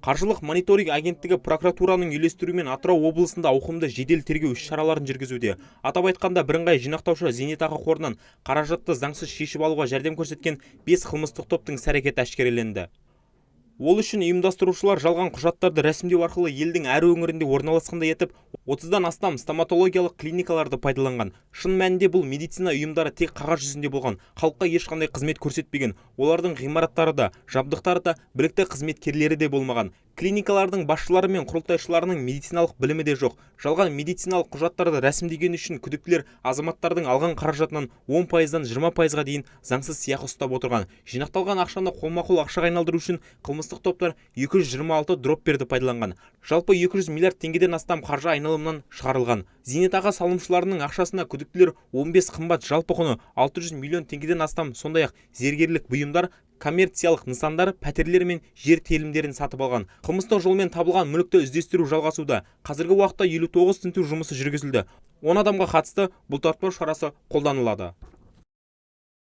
Қаржылық мониторинг агенттігі прокуратураның үйлестіруімен Атырау облысында ауқымды жедел тергеу іс-шараларын жүргізуде. Атап айтқанда, бірыңғай жинақтаушы зейнетақы қорынан қаражатты заңсыз шешіп алуға жәрдем көрсеткен 5 қылмыстық топтың іс-әрекеті әшкереленді. Ол үшін ұйымдастырушылар жалған құжаттарды рәсімдеу арқылы елдің әр өңірінде орналасқандай етіп, 30-дан астам стоматологиялық клиникаларды пайдаланған. Шын мәнінде бұл медицина ұйымдары тек қағаз жүзінде болған, халыққа ешқандай қызмет көрсетпеген. Олардың ғимараттары да, жабдықтары да, білікті қызметкерлері де болмаған. Клиникалардың басшылары мен құрылтайшыларының медициналық білімі де жоқ. Жалған медициналық құжаттарды рәсімдеген үшін күдіктілер азаматтардың алған қаражатынан 10%-дан 20%-ға дейін заңсыз сыйақы ұстап отырған. Жинақталған ақшаны қолма-қол ақшаға айналдыру үшін қылмыстық топтар 226 дропперді пайдаланған. Жалпы 200 миллиард теңгеден астам қаржы айналымнан шығарылған. Зейнетақы салымшыларының ақшасына күдіктілер 15 қымбат жалпы құны 600 миллион теңгеден астам, сондай-ақ зергерлік бұйымдар, коммерциялық нысандар, пәтерлер мен жер телімдерін сатып алған. Қылмыстық жолмен табылған мүлікті іздестіру жалғасуда. Қазіргі уақытта 59 тінту жұмысы жүргізілді. 10 адамға қатысты бұлтартпау шарасы қолданылады.